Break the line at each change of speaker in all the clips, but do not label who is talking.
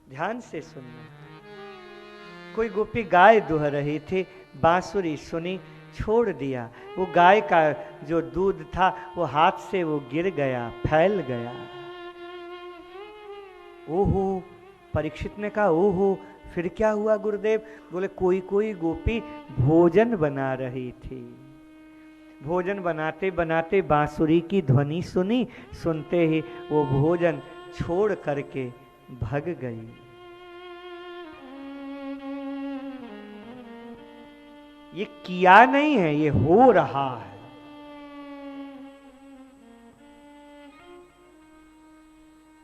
ध्यान से सुनना। कोई गोपी गाय दुह रही थी, बांसुरी सुनी, छोड़ दिया। वो गाय का जो दूध था वो हाथ से वो गिर गया, फैल गया। ओहो, परीक्षित ने कहा ओहो, फिर क्या हुआ गुरुदेव? बोले कोई कोई गोपी भोजन बना रही थी, भोजन बनाते बनाते बांसुरी की ध्वनि सुनी, सुनते ही वो भोजन छोड़ करके भग गई। ये किया नहीं है, ये हो रहा है।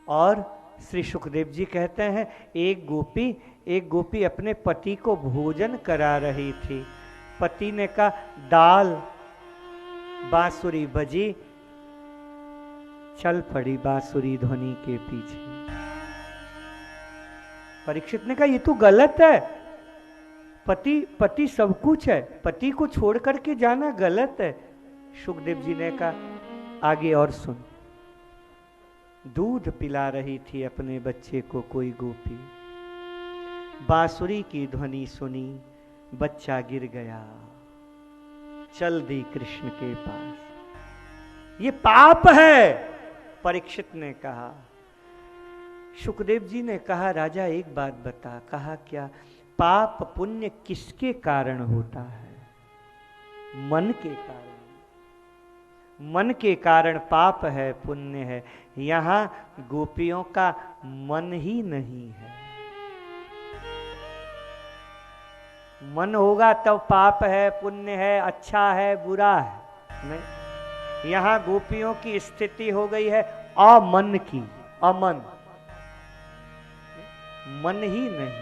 और श्री सुखदेव जी कहते हैं एक गोपी अपने पति को भोजन करा रही थी। पति ने कहा दाल, बांसुरी बजी, चल पड़ी बांसुरी ध्वनि के पीछे। परीक्षित ने कहा ये तो गलत है, पति सब कुछ है, पति को छोड़ करके जाना गलत है। सुखदेव जी ने कहा आगे और सुन। दूध पिला रही थी अपने बच्चे को कोई गोपी, बांसुरी की ध्वनि सुनी, बच्चा गिर गया, चल दी कृष्ण के पास। ये पाप है, परीक्षित ने कहा। सुखदेव जी ने कहा राजा एक बात बता। कहा क्या? पाप पुण्य किसके कारण होता है? मन के कारण। मन के कारण पाप है, पुण्य है। यहां गोपियों का मन ही नहीं है। मन होगा तब पाप है, पुण्य है, अच्छा है, बुरा है। नहीं, यहां गोपियों की स्थिति हो गई है अमन की, अमन, मन ही नहीं।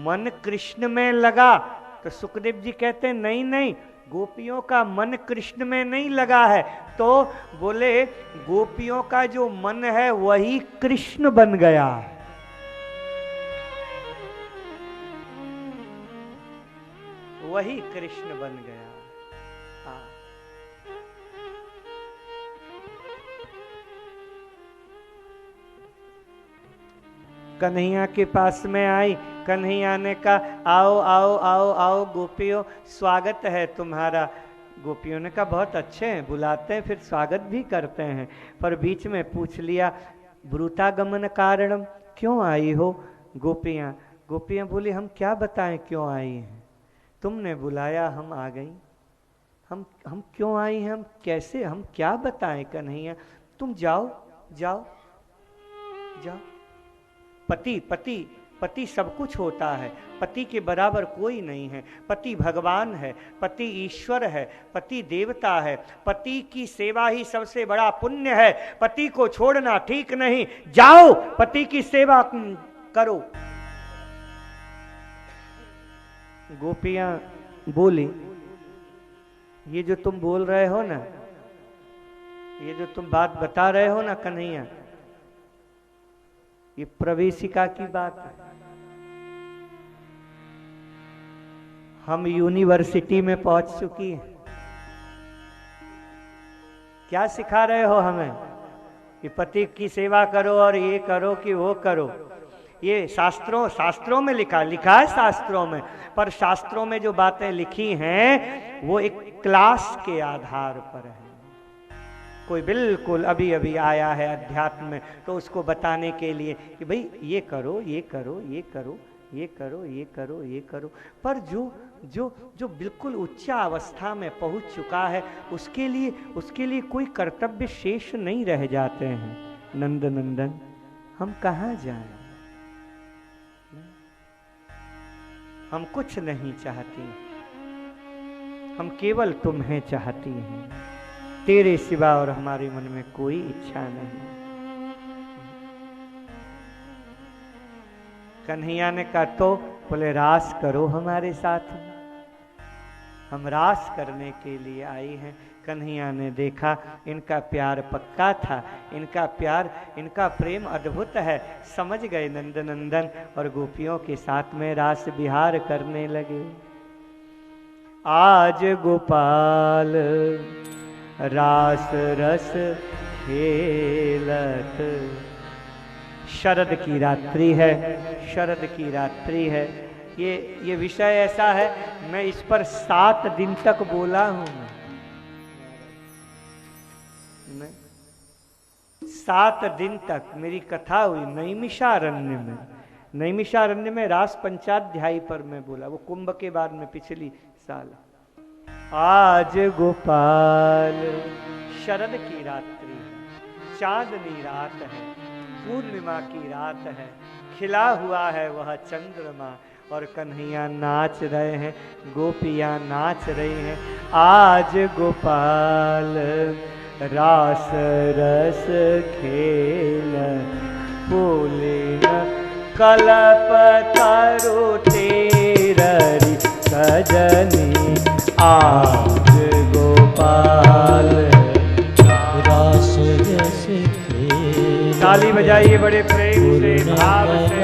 मन कृष्ण में लगा तो सुखदेव जी कहते हैं नहीं नहीं, गोपियों का मन कृष्ण में नहीं लगा है। तो बोले गोपियों का जो मन है वही कृष्ण बन गया है। वही कृष्ण बन गया। हाँ, कन्हैया के पास में आई। कन्हैया ने कहा आओ आओ आओ आओ गोपियों, स्वागत है तुम्हारा। गोपियों ने कहा बहुत अच्छे हैं, बुलाते हैं फिर स्वागत भी करते हैं। पर बीच में पूछ लिया ब्रूतागमन कारणम, क्यों आई हो? गोपियां बोली हम क्या बताएं क्यों आई हैं? तुमने बुलाया, हम आ गई। हम क्यों आई हैं, हम कैसे, हम क्या बताएं कन्हैया? तुम जाओ जाओ जाओ। पति सब कुछ होता है, पति के बराबर कोई नहीं है। पति भगवान है, पति ईश्वर है, पति देवता है। पति की सेवा ही सबसे बड़ा पुण्य है। पति को छोड़ना ठीक नहीं। जाओ पति की सेवा करो। गोपियां बोली ये जो तुम बोल रहे हो ना, ये जो तुम बात बता रहे हो ना कन्हैया, ये प्रवेशिका की बात है। हम यूनिवर्सिटी में पहुंच चुकी हैं। क्या सिखा रहे हो हमें कि पति की सेवा करो और ये करो कि वो करो? ये शास्त्रों में लिखा है शास्त्रों में। पर शास्त्रों में जो बातें लिखी हैं वो एक क्लास के आधार पर है। कोई बिल्कुल अभी अभी आया है अध्यात्म में तो उसको बताने के लिए कि भाई ये करो ये करो ये करो ये करो ये करो ये करो। पर जो बिल्कुल उच्च अवस्था में पहुंच चुका है उसके लिए कोई कर्तव्य शेष नहीं रह जाते हैं। नंदन हम कहाँ जाएं? हम कुछ नहीं चाहती, हम केवल तुम्हें चाहती हैं। तेरे सिवा और हमारे मन में कोई इच्छा नहीं। कन्हैया ने कहा तो बोले रास करो हमारे साथ में। हम रास करने के लिए आई हैं। कन्हैया ने देखा इनका प्यार पक्का था, इनका प्रेम अद्भुत है। समझ गए नंदन और गोपियों के साथ में रास विहार करने लगे। आज गोपाल रास रस खेल खेलत। शरद की रात्रि है, शरद की रात्रि है। ये विषय ऐसा है, मैं इस पर 7 दिन तक बोला हूं। मैं 7 दिन तक मेरी कथा हुई नैमिषारण्य में। नैमिषारण्य में रास पंचाध्यायी पर मैं बोला, वो कुंभ के बाद में पिछली साल। आज गोपाल, शरद की रात्रि, चांदनी रात है, पूर्णिमा की रात है, खिला हुआ है वह चंद्रमा और कन्हैया नाच रहे हैं, गोपियां नाच रही हैं। आज गोपाल रास रस खेल बोले कलपतरु तेररी सजनी। आज गोपाल
रास रस खेल।
ताली बजाइए बड़े प्रेम से, भाव से।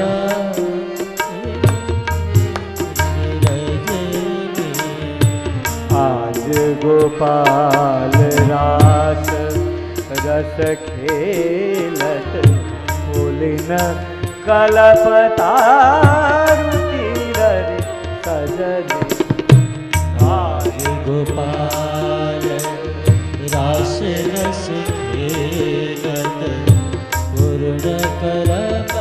आज गोपाल रास रस खेलत बोलिन कलपतारु तीररि सजनी।
आज गोपाल रास रस खेलत पूर्ण कलप।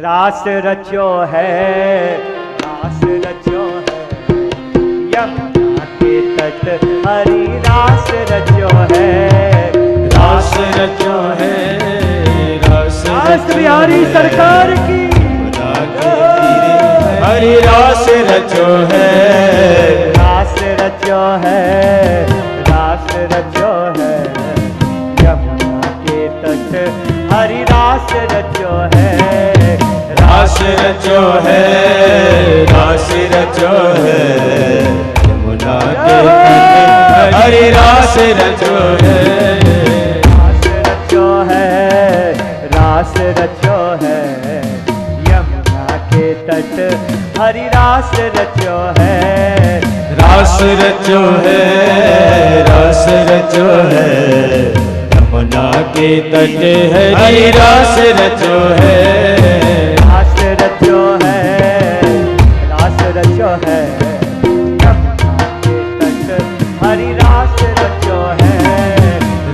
रास रचो है, रास रचो है, यमुना के तट हरि रास रचो है।
रास रचो है, रास
बिहारी सरकार की
हरि रास रचो है।
रास रचो है, रास रचो है, यमुना के तट हरि रास रचो है।
रास रचो है, रास रचो है, यमुना के तट हरि रास रचो है।
रास रचो है, रास रचो है, यमुना के तट हरि रास रचो है।
रास रचो है, रास रचो है, यमुना के तट हरि रास रचो है।
रास रचो है, रास रचो है, यमुना के तट हरि रास रचो है।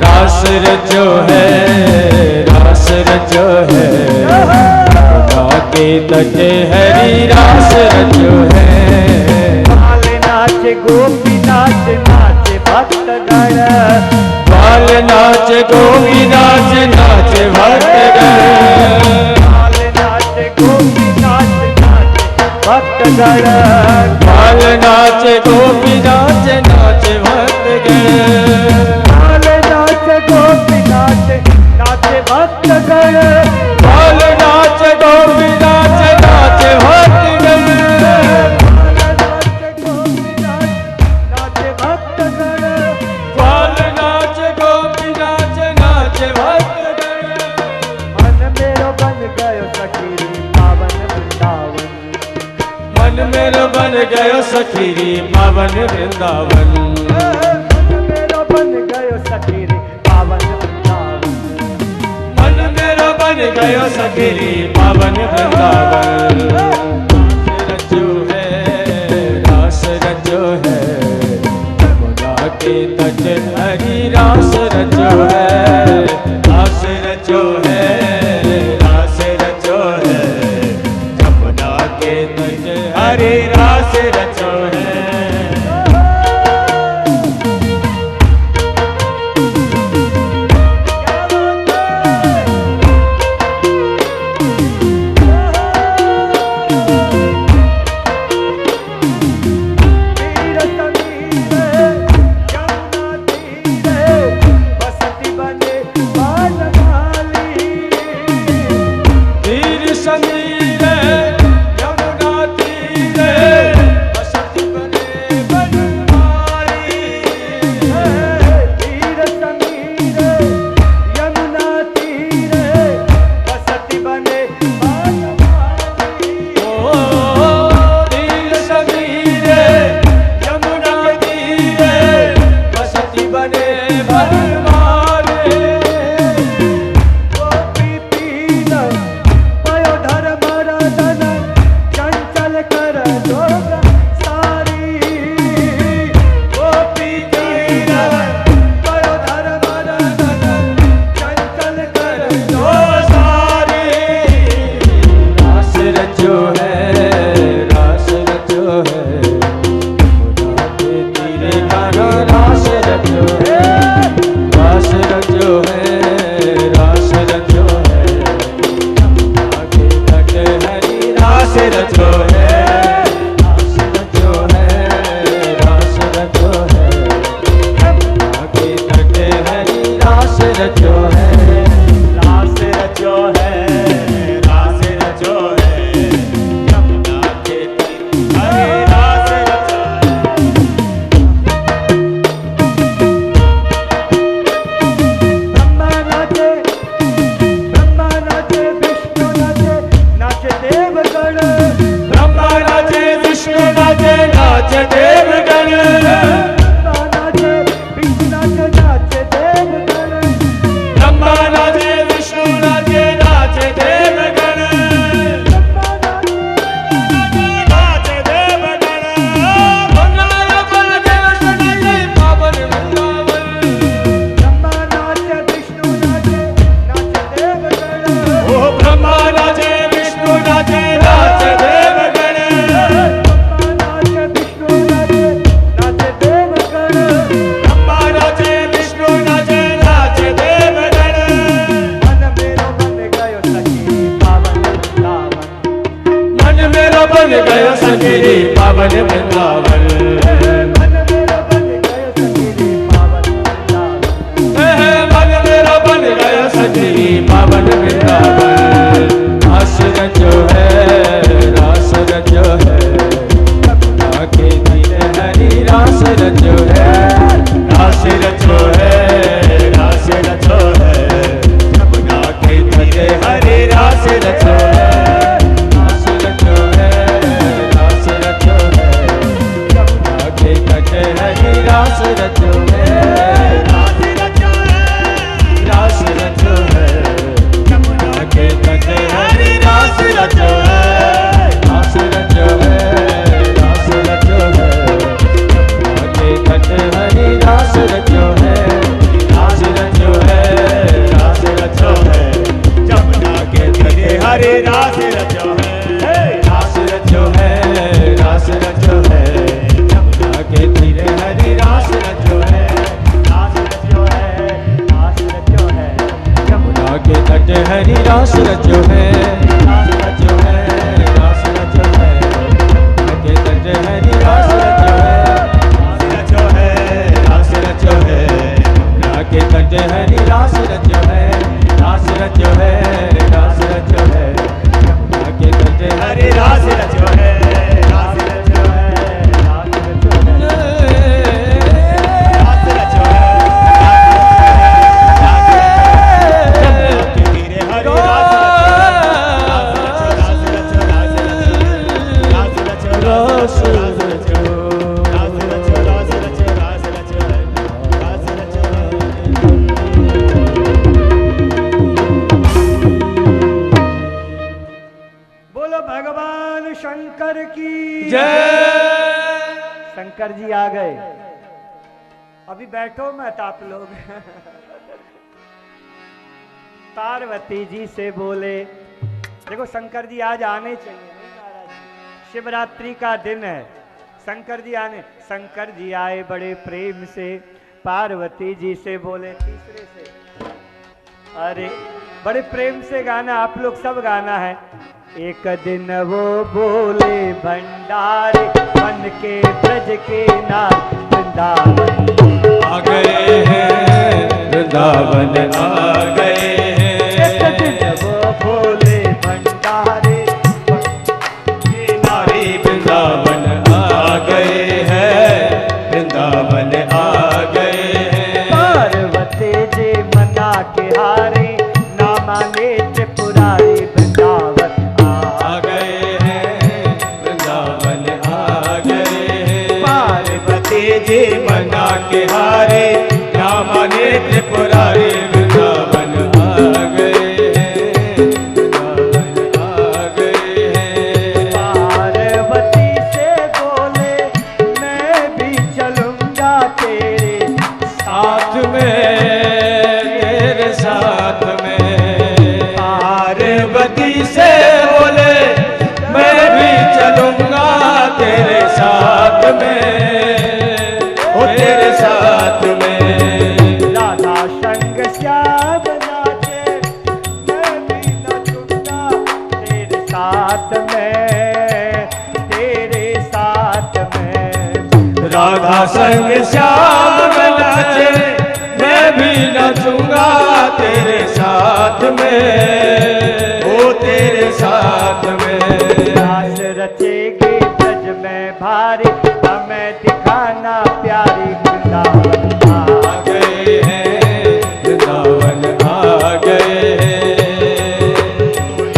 रास रचो है, रास रचो है, यमुना के तट हरि रास रचो है।
बाल नाच गोपी नाच, नाच भक्तगण।
बाल नाच गोपी नाच, नाच भक्तगण।
बाल नाच गोपी नाच, नाच भक्तगण।
बाल नाच गोपी नाच, नाच भक्तगण।
बाल नाच गोपी नाच, नाच भक्तगण।
बाल नाच गोपी नाच, नाच भक्तगण। बाल नाच गोपी नाच, नाच भक्तगण।
मन मेरो बन गयो सखी पावन वृंदावन।
मन मेरो बन गयो सखी पावन वृंदावन।
मन मेरो बन गयो सखी पावन वृंदावन।
मन मेरो बन गयो सखी पावन वृंदावन। रास रचो है, रास रचो है, यमुना के तट हरि रास रचो है। रास रचो है, रास रचो है, यमुना के तट हरि रास रचो है।
तीर समीर यमुना तीरे बसती
बने भरमारे
गोपी पीन पयोधर मरदन चंचल कर जोग सारी गोपी पीन पयोधर मरदन चंचल कर जोग सारी
रास रचो है रास रचो है यमुना के तीरे गाना रास रचो है रास रचो है रास रचो है यमुना के तट हरि रास रचो है रास रचो है रास रचो है यमुना के तट हरि रास रचो है
रास रचो है रास रचो है यमुना के तीर हरे रास रचो है ब्रह्मा नाचे विष्णु नाचे नाचे देवगण
ब्रह्मा नाचे विष्णु नाचे नाचे देवगण
ब्रह्मा नाचे विष्णु नाचे नाचे देवगण
ब्रह्मा नाचे विष्णु नाचे नाचे देवगण नाचे देवगण मंगल बल देव सजले पावन वृंदावन
ब्रह्मा नाचे विष्णु नाचे नाचे देवगण
ओ ब्रह्मा नाचे विष्णु नाचे नाचे देवगण
ब्रह्मा नाचे विष्णु नाचे नाचे देवगण
मन मेरा बन गयो सखी पावन वृंदावन
मन मेरा बन गयो सखी पावन वृंदावन
मन मेरा बन गयो सखी पावन वृंदावन रास रचो है रास रचो है यमुना के तीरे हरि रास रचो है रास रचो है रास रचो है यमुना के तीरे हरि रास रचो है रास रचो है रास रचो है यमुना के तट हरि रास रचो है रास रचो है यमुना के तट हरि रास रचो है रास रचो है रास रचो है यमुना के तट हरि रास रचो है रास रचो है रास रचो है यमुना के तीरे हरि रास रचो है रास रचो है रास रचो है यमुना के तीरे हरि रास रचो है
रास रचो है रास रचो है
यमुना के तट हरि रास रचो है रास रचो है रास रचो है यमुना के तट हरि रास रचो है रास रचो है रास रचो है यमुना के तट हरि रास रचो है रास रचो है रास रचो है यमुना के तट हरि रास रचो है रास रचो है रास रचो है रास रचो है
बोलो भगवान शंकर की
जय।
शंकर जी आ गए। अभी बैठो मत आप लोग। पार्वती जी से बोले, देखो शंकर जी आज आने चाहिए, नहीं महाराज, शिवरात्रि का दिन है, शंकर जी आने। शंकर जी आए बड़े प्रेम से, पार्वती जी से बोले तीसरे से, अरे बड़े प्रेम से गाना, आप लोग सब गाना है। एक दिन वो बोले भंडारे बन के ब्रज के नाथ वृंदावन
आ गए हैं, वृंदावन आ गए हैं।
एक दिन वो बोले भंडारे
नारी वृंदावन आ गए हैं, वृंदावन आ गए हैं।
पार्वती जी मना के हारे, ना माने त्रिपुरारी वृंदावन
आ गए हैं, वृंदावन आ गए हैं।
पार्वती
जी मना के हारे, राधा संग श्याम नाचे, मैं भी नाचूंगा तेरे साथ में, ओ तेरे साथ में।
रास रचेगी ब्रज में भारी, हमें दिखाना प्यारी वृंदावन
आ गए हैं, वृंदावन आ गए हैं।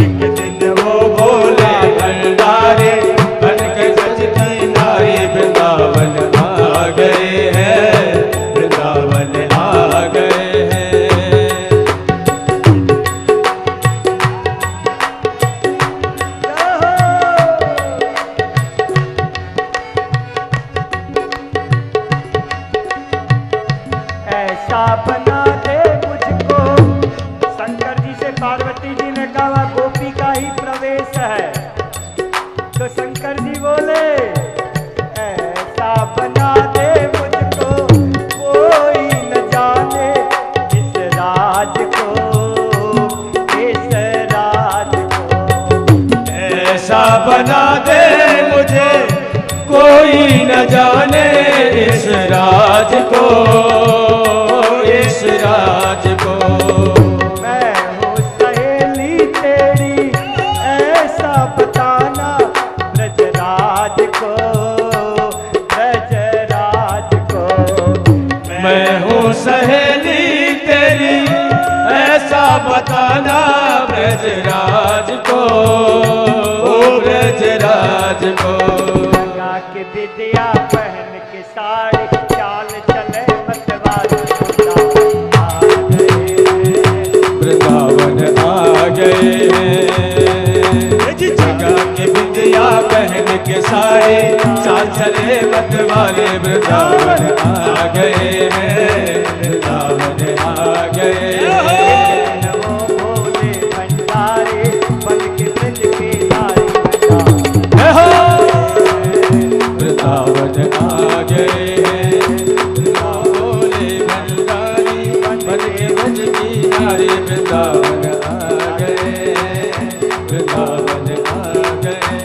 एक दिन वो बोले भंडारे, बन के सजती नारी, वृंदावन आ गए हैं, वृंदावन आ गए हैं।
ऐसा बना दे मुझको, शंकर जी से पार्वती जी ने कहा गोपी का ही प्रवेश है, तो शंकर जी बोले ऐसा बना दे मुझको, कोई न जाने इस राज को, इस राज को।
ऐसा बना दे मुझे, कोई न जाने इस राज को, इस राज को।
मैं हूँ सहेली तेरी, ऐसा बताना ब्रजराज को, ब्रजराज को।
मैं हूँ सहेली तेरी, ऐसा बताना ब्रजराज को, ओ ब्रजराज को।
गंगा की विद्या पहन के साड़ी, चाल चले मतवारी,
वृंदावन आ गए हैं। गंगा के विद्या पहन के सारे, चाल चले मतवाले, वृंदावन आ गए हैं, वृंदावन आ गए हैं।
वो भोले भंडारे, बन के ब्रज के नारी
वृंदावन आ गए हैं, भोले भंडारी, बन के ब्रज की नारी, वृंदावन आ गए हैं, वृंदावन आ गए।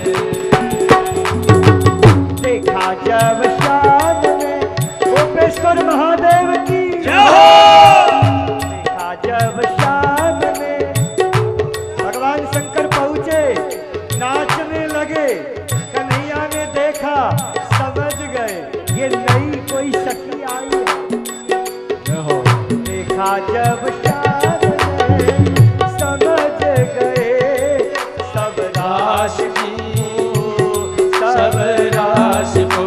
देखा जब शान में गोपेश्वर महादेव की, देखा जब शान में भगवान शंकर पहुंचे, नाचने लगे। कन्हैया ने देखा, समझ गए ये नई कोई सखी आई है। देखा जब शान में, समझ गए सब राश
सब राश को।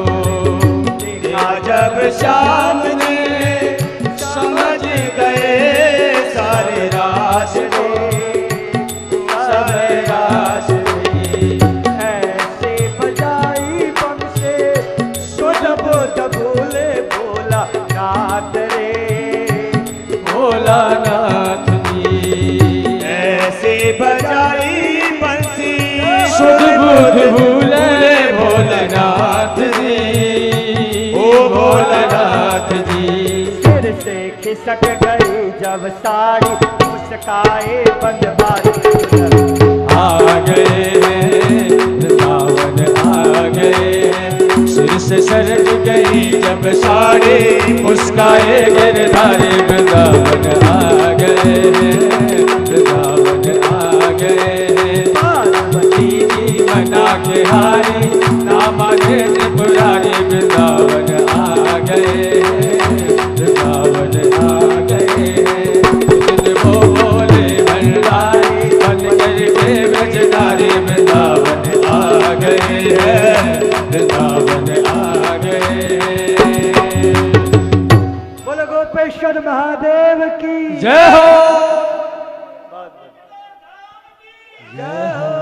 देखा जब शाम ने, समझ गए सारे राश को, सब राश ने।
ऐसे बजाई बम से, सुध बुध भूले भोला नाथ रे,
भोलानाथ जी। ऐसे बजाई बंसी, सुध बुध भूले भोलेनाथ जी, ओ भोलेनाथ जी।
सिर से खिसक गई जब साड़ी, मुस्काए बनवारी,
आ गए हैं, वृंदावन आ गए हैं। सिर से सरक गई जब साड़ी, मुस्काए गिरधारी, वृंदावन आ गए हैं, वृंदावन आ गए हैं। पार्वती जी मना के हारी, ना माने त्रिपुरारी, वृंदावन आ गए हैं, वृंदावन आ गए हैं। वो बोले भंडारी, बन करके ब्रजधारी, वृंदावन आ गए हैं, वृंदावन आ गए हैं।
बोलो गोपेश्वर महादेव की
जय हो,
जय हो,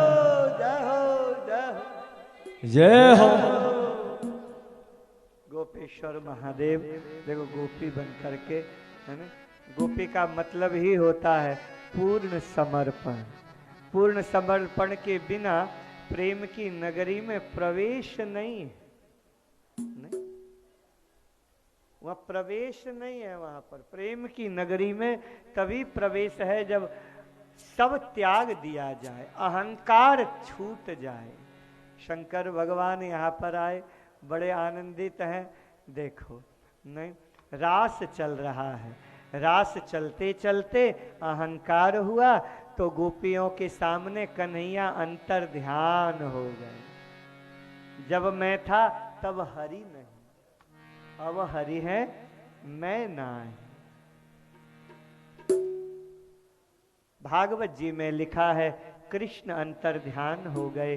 जय हो, जय हो।
जय हो।
गोपेश्वर महादेव देखो, गोपी बन करके, है ना। गोपी का मतलब ही होता है पूर्ण समर्पण। पूर्ण समर्पण के बिना प्रेम की नगरी में प्रवेश नहीं है, नहीं, वह प्रवेश नहीं है। वहां पर प्रेम की नगरी में तभी प्रवेश है जब सब त्याग दिया जाए, अहंकार छूट जाए। शंकर भगवान यहाँ पर आए, बड़े आनंदित हैं, देखो नहीं, रास चल रहा है, रास चलते चलते अहंकार हुआ तो गोपियों के सामने कन्हैया अंतर ध्यान हो गए। जब मैं था तब हरि नहीं, अब हरि है मैं नहीं। भागवत जी में लिखा है कृष्ण अंतर ध्यान हो गए,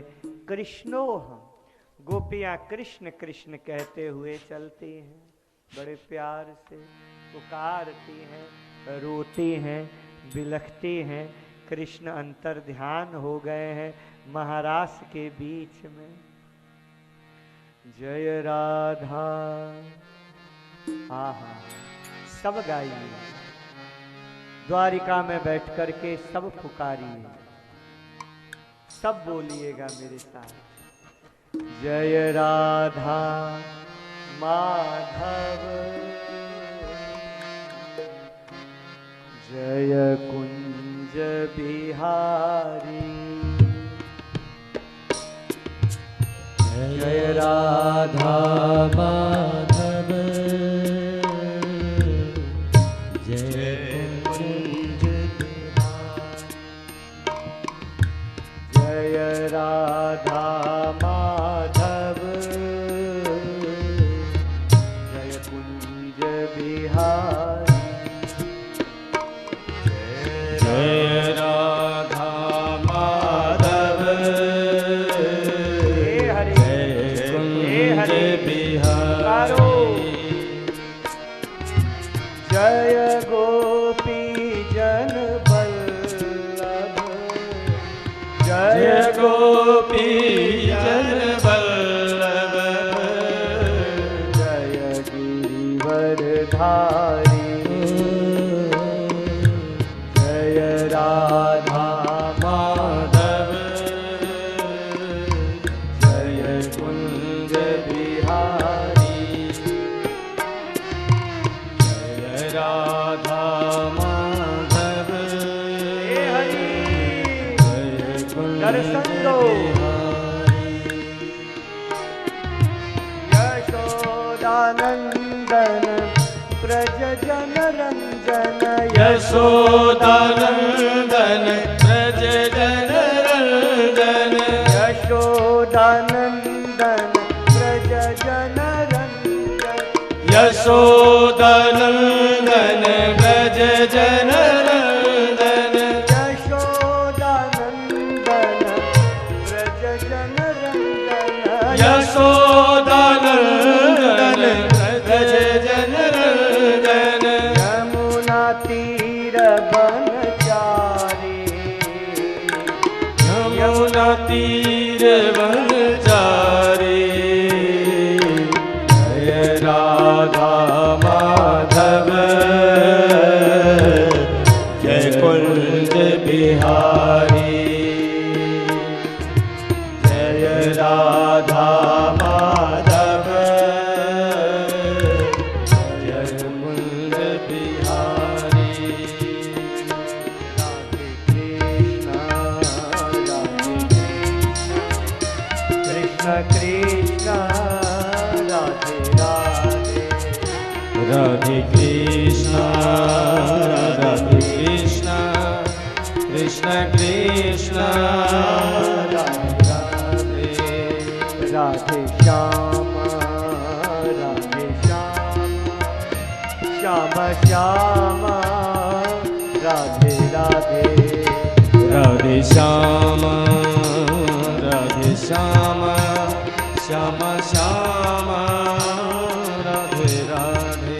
कृष्णो हम। गोपियां कृष्ण कृष्ण कहते हुए चलती हैं, बड़े प्यार से पुकारती हैं, रोती हैं, बिलखती हैं। कृष्ण अंतर ध्यान हो गए हैं महारास के बीच में। जय राधा, आहा, सब गाइए, द्वारिका में बैठ करके सब पुकारिए, सब बोलिएगा मेरे साथ। जय राधा माधव, जय कुंज बिहारी, जय राधा माधव, जय कुंज बिहारी, जय राधा माधव, जय कुंज बिहारी,
जय राधा माधव, जय कुंज बिहारी,
जय गोपी जन बल्लभ,
जय गोपी जन बल्लभ,
जय गिरिवर धारी, जय राधा
माधव, जय कुंज बिहारी, जय राधा माधव,
हे हरि
जय कुंज
दर्शन दो। यशोदानंदन प्रज जन रंजन,
यशोदानंदन ब्रज जन रंजन,
यशोदानंदन प्रज जन रंजन,
यशोदानंदन ब्रज जन रंजन,
यशोदानंदन प्रज जन रंजन,
यशोदानंदन ब्रज जन रंजन,
यमुना तीर बनचारी,
यमुना तीर बनचारी, जय राधा माधव, जय कुंज बिहारी, जय राधा माधव, जय कुंज बिहारी,
राधे कृष्ण, राधे कृष्ण कृष्ण, राधे राधे,
राधे कृष्ण, राधे कृष्ण, कृष्ण कृष्ण, राधे राधे,
राधे श्याम, राधे श्याम, श्याम श्याम, राधे राधे,
राधे श्याम, राधे श्याम, श्याम श्याम, राधे राधे,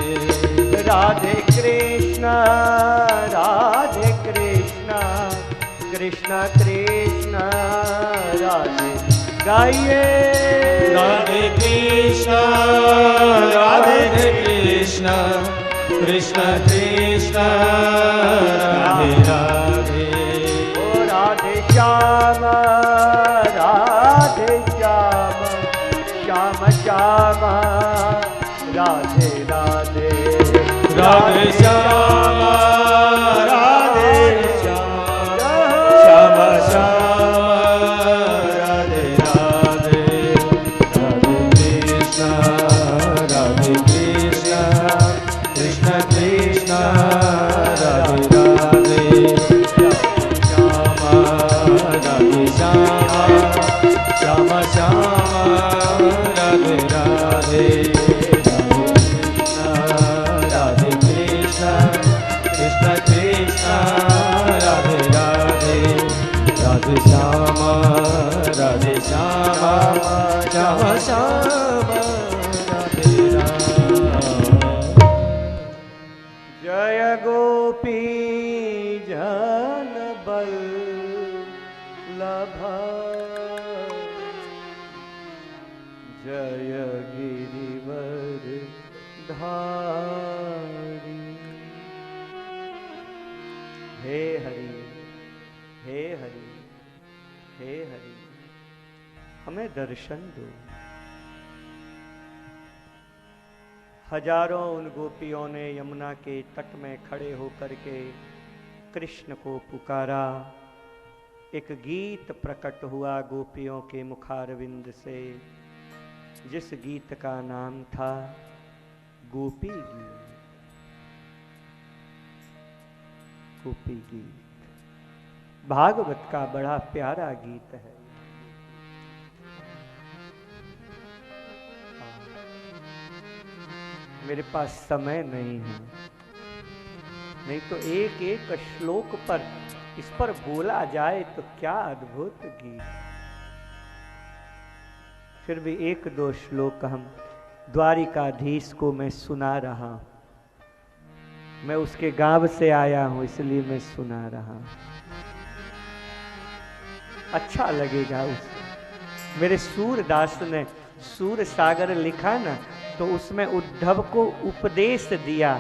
राधे कृष्ण, राधे कृष्ण, कृष्ण कृष्ण, राधे गाइए।
राधे कृष्ण, राधे कृष्ण, कृष्ण कृष्ण, राधे राधे,
ओ राधे श्याम, राधे श्याम, श्याम श्याम, राधे राधे,
राधे श्याम, राधे श्याम, श्याम श्याम, राधे राधे, राधे कृष्ण, राधे
हे हरि, हे हरि, हे हरि, हमें दर्शन दो। हजारों उन गोपियों ने यमुना के तट में खड़े होकर के कृष्ण को पुकारा। एक गीत प्रकट हुआ गोपियों के मुखारविंद से, जिस गीत का नाम था गोपी गीत। गोपी गीत भागवत का बड़ा प्यारा गीत है। मेरे पास समय नहीं है, नहीं तो एक एक श्लोक पर इस पर बोला जाए तो क्या अद्भुत गीत। फिर भी एक दो श्लोक हम द्वारिकाधीश को मैं सुना रहा हूं। मैं उसके गांव से आया हूं, इसलिए मैं सुना रहा हूं। अच्छा लगेगा उसे। मेरे सूरदास ने सूर सागर लिखा ना, तो उसमें उद्धव को उपदेश दिया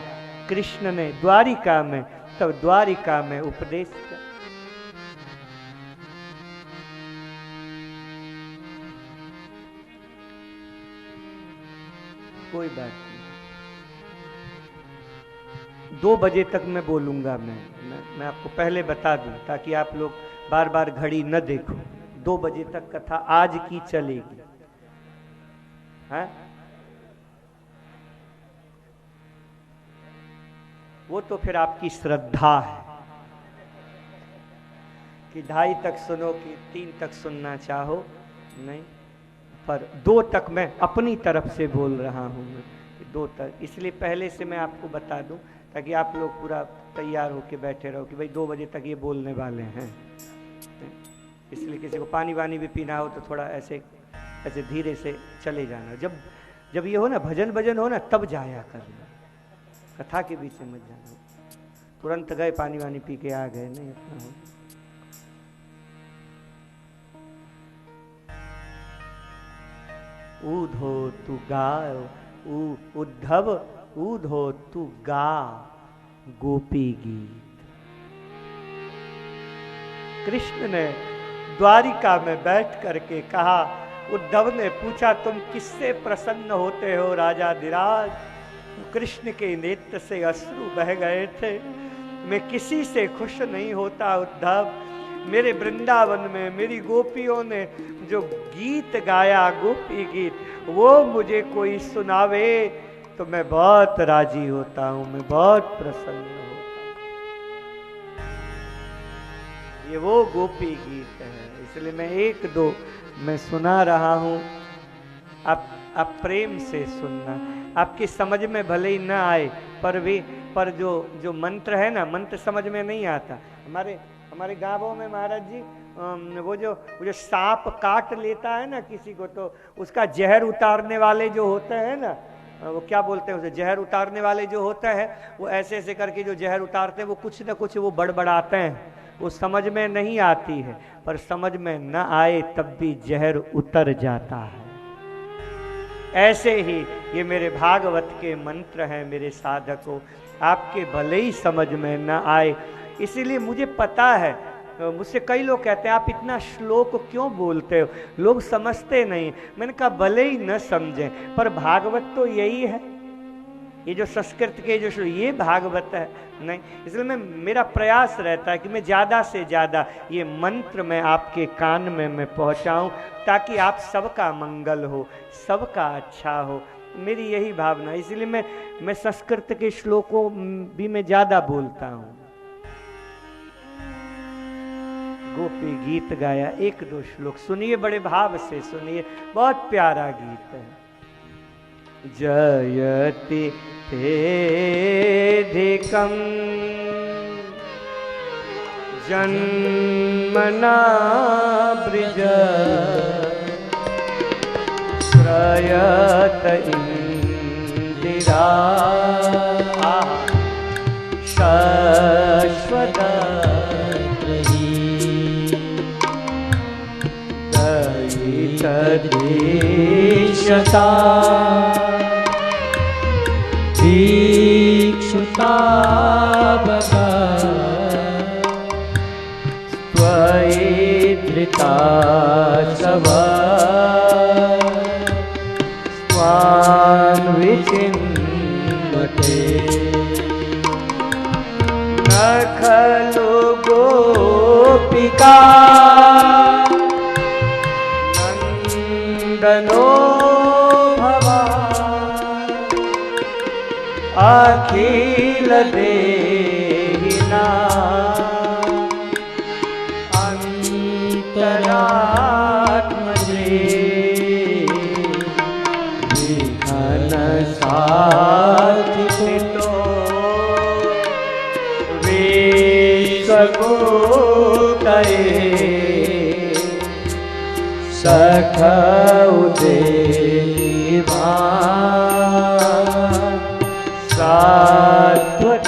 कृष्ण ने द्वारिका में, तब द्वारिका में उपदेश किया। कोई बात नहीं, 2 बजे तक मैं बोलूंगा। मैं आपको पहले बता दूं ताकि आप लोग बार बार घड़ी न देखो। 2 बजे तक कथा आज की चलेगी। है वो तो फिर आपकी श्रद्धा है कि 2:30 तक सुनो कि 3 तक सुनना चाहो। नहीं, पर 2 तक मैं अपनी तरफ से बोल रहा हूं। 2 तक इसलिए पहले से मैं आपको बता दूं ताकि आप लोग पूरा तैयार होके बैठे रहो कि भाई 2 बजे तक ये बोलने वाले हैं। इसलिए किसी को पानी वानी भी पीना हो तो थोड़ा ऐसे ऐसे धीरे से चले जाना। जब ये हो ना, भजन हो ना, तब जाया करना, कथा के बीच में मत जाना। तुरंत गए पानी वानी पी के आ गए, नहीं अपना हो। ऊधो तू गाओ, उद्धव ऊधो तू गा गोपी गीत। कृष्ण ने द्वारिका में बैठ करके कहा। उद्धव ने पूछा, तुम किससे प्रसन्न होते हो राजा धीराज? कृष्ण के नेत्र से अश्रु बह गए थे। मैं किसी से खुश नहीं होता उद्धव। मेरे वृंदावन में मेरी गोपियों ने जो गीत गाया, गोपी गीत, वो मुझे कोई सुनावे तो मैं बहुत राजी होता हूं, मैं बहुत प्रसन्न होता हूं। ये वो गोपी गीत है, इसलिए मैं 1-2 मैं सुना रहा हूं। आप प्रेम से सुनना। आपकी समझ में भले ही न आए पर जो मंत्र है ना, मंत्र समझ में नहीं आता। हमारे गांवों में महाराज जी वो जो सांप काट लेता है ना किसी को, तो उसका जहर उतारने वाले जो होते हैं ना, वो क्या बोलते हैं उसे, जहर उतारने वाले जो होता है, वो ऐसे ऐसे करके जो जहर उतारते हैं वो कुछ न कुछ वो बड़बड़ाते हैं। वो समझ में नहीं आती है, पर समझ में न आए तब भी जहर उतर जाता है। ऐसे ही ये मेरे भागवत के मंत्र हैं मेरे साधकों। आपके भले ही समझ में न आए, इसीलिए मुझे पता है, मुझसे कई लोग कहते हैं आप इतना श्लोक क्यों बोलते हो, लोग समझते नहीं। मैंने कहा भले ही न समझें, पर भागवत तो यही है। ये जो संस्कृत के जो श्लोक, ये भागवत है नहीं। इसलिए मेरा प्रयास रहता है कि मैं ज़्यादा से ज़्यादा ये मंत्र मैं आपके कान में मैं पहुँचाऊँ, ताकि आप सबका मंगल हो, सबका अच्छा हो। मेरी यही भावना, इसलिए मैं संस्कृत के श्लोकों भी मैं ज़्यादा बोलता हूँ। गोपी गीत गाया, 1-2 श्लोक सुनिए, बड़े भाव से सुनिए, बहुत प्यारा गीत है। जयति तेधिकं जन्मना ब्रिज श्रयत इंदिरा शाश्वत दयित देशता
सुता बगा
त्वयि धृता सभा स्वान् विचिन्वते न खलु गोपिका नन्दनो भवान् अखिल देहिना अंतरात्मजे विघ्न साधितो विश्वगुप्तये सखौ देवा सात्वतांकुले।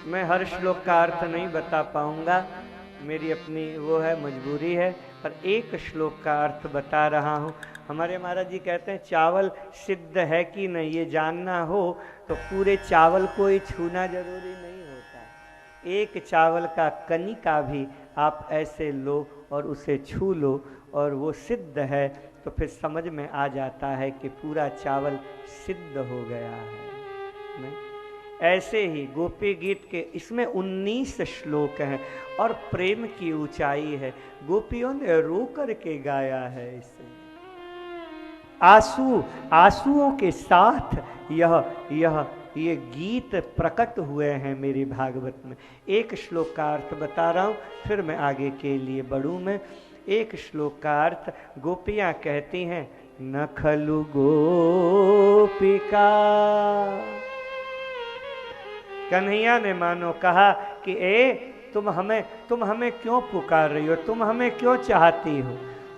मैं हर श्लोक का अर्थ नहीं बता पाऊंगा, मेरी अपनी वो है मजबूरी है, पर एक श्लोक का अर्थ बता रहा हूँ। हमारे महाराज जी कहते हैं चावल सिद्ध है कि नहीं ये जानना हो तो पूरे चावल को ही छूना जरूरी नहीं होता। एक चावल का कनिका भी आप ऐसे लो और उसे छू लो और वो सिद्ध है तो फिर समझ में आ जाता है कि पूरा चावल सिद्ध हो गया है। नहीं? ऐसे ही गोपी गीत के इसमें 19 श्लोक हैं और प्रेम की ऊंचाई है। गोपियों ने रो करके गाया है इसे, आंसुओं के साथ ये गीत प्रकट हुए हैं मेरी भागवत में। एक श्लोक का अर्थ बता रहा हूँ, फिर मैं आगे के लिए बढ़ूँ। मैं एक श्लोक का अर्थ, गोपियाँ कहती हैं न खलु गोपिका। कन्हैया ने मानो कहा कि तुम हमें क्यों पुकार रही हो, तुम हमें क्यों चाहती हो,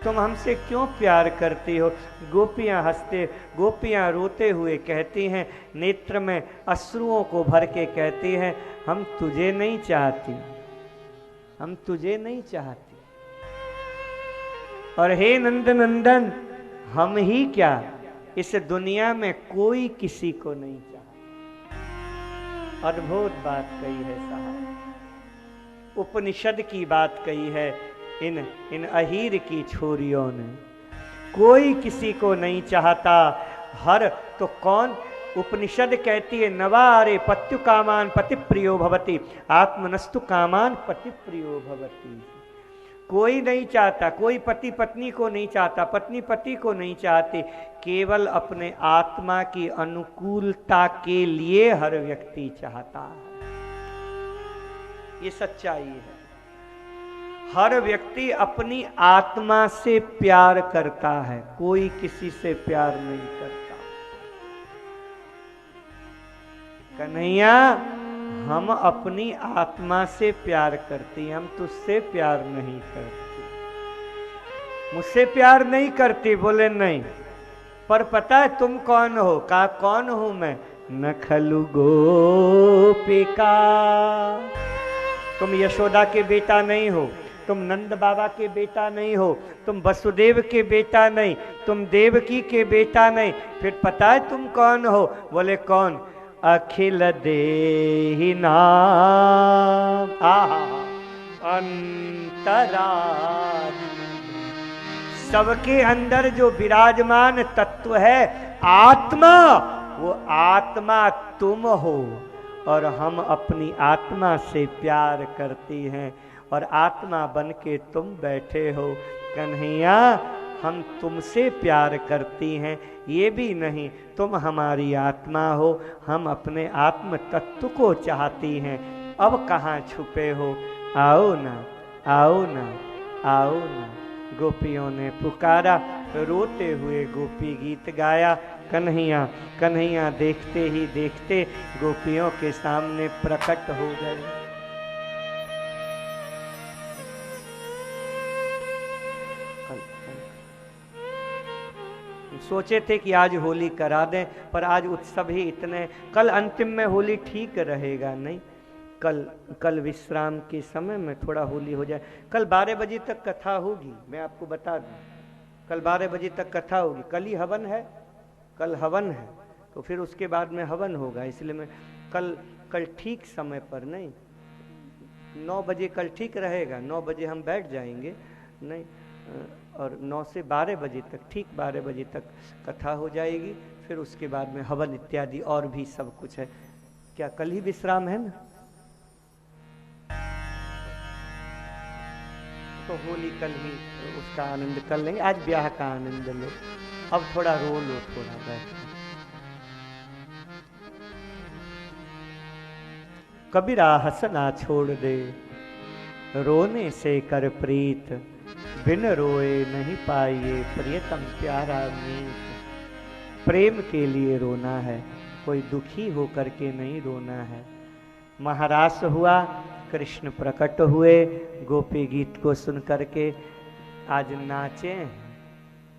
तुम हमसे क्यों प्यार करती हो। गोपियाँ रोते हुए कहती हैं, नेत्र में अश्रुओं को भर के कहती हैं, हम तुझे नहीं चाहती, हम तुझे नहीं चाहती। और हे नंदन, हम ही क्या, इस दुनिया में कोई किसी को नहीं चाहता। अद्भुत बात कही है साहब, उपनिषद की बात कही है इन अहीर की छोरियों ने। कोई किसी को नहीं चाहता। हर तो कौन, उपनिषद कहती है नवारे पत्यु कामान पति प्रियो भवति आत्मनस्तु कामान पति प्रियो भवति। कोई नहीं चाहता, कोई पति पत्नी को नहीं चाहता, पत्नी पति को नहीं चाहती। केवल अपने आत्मा की अनुकूलता के लिए हर व्यक्ति चाहता है। ये सच्चाई है। हर व्यक्ति अपनी आत्मा से प्यार करता है, कोई किसी से प्यार नहीं करता। कन्हैया, हम अपनी आत्मा से प्यार करती, हम तुझसे प्यार नहीं करती। मुझसे प्यार नहीं करती, बोले नहीं। पर पता है तुम कौन हो? कहा कौन हूं मैं? न खलु गोपिका। तुम यशोदा के बेटा नहीं हो, तुम नंद बाबा के बेटा नहीं हो, तुम वसुदेव के बेटा नहीं, तुम देवकी के बेटा नहीं। फिर पता है तुम कौन हो? बोले कौन? अखिल देहि नाम अंतरात्मा। सबके अंदर जो विराजमान तत्व है आत्मा, वो आत्मा तुम हो। और हम अपनी आत्मा से प्यार करती हैं और आत्मा बन के तुम बैठे हो। कन्हैया, हम तुमसे प्यार करती हैं, ये भी नहीं तुम हमारी आत्मा हो, हम अपने आत्म तत्व को चाहती हैं। अब कहाँ छुपे हो? आओ ना, आओ ना, आओ ना। गोपियों ने पुकारा, रोते हुए गोपी गीत गाया। कन्हैया कन्हैया देखते ही देखते गोपियों के सामने प्रकट हो गए। सोचे थे कि आज होली करा दें, पर आज उत्सव ही इतने, कल अंतिम में होली ठीक रहेगा नहीं। कल विश्राम के समय में थोड़ा होली हो जाए। कल 12 बजे तक कथा होगी, मैं आपको बता दूं। कल 12 बजे तक कथा होगी, कल ही हवन है, कल हवन है, तो फिर उसके बाद में हवन होगा। इसलिए मैं कल ठीक समय पर नहीं, 9 बजे कल ठीक रहेगा, 9 बजे हम बैठ जाएंगे नहीं, और 9 से 12 बजे तक, ठीक 12 बजे तक कथा हो जाएगी। फिर उसके बाद में हवन इत्यादि और भी सब कुछ है। क्या कल ही विश्राम है ना? तो होली कल ही उसका आनंद कर लेंगे, आज ब्याह का आनंद लो। अब थोड़ा रो लो, थोड़ा बैठ। कबीरा हंसना छोड़ दे, रोने से कर प्रीत, बिन रोए नहीं पाइए प्रियतम प्यारा मीत। प्रेम के लिए रोना है, कोई दुखी होकर के नहीं रोना है। महारास हुआ, कृष्ण प्रकट हुए, गोपी गीत को सुन करके आज नाचे हैं,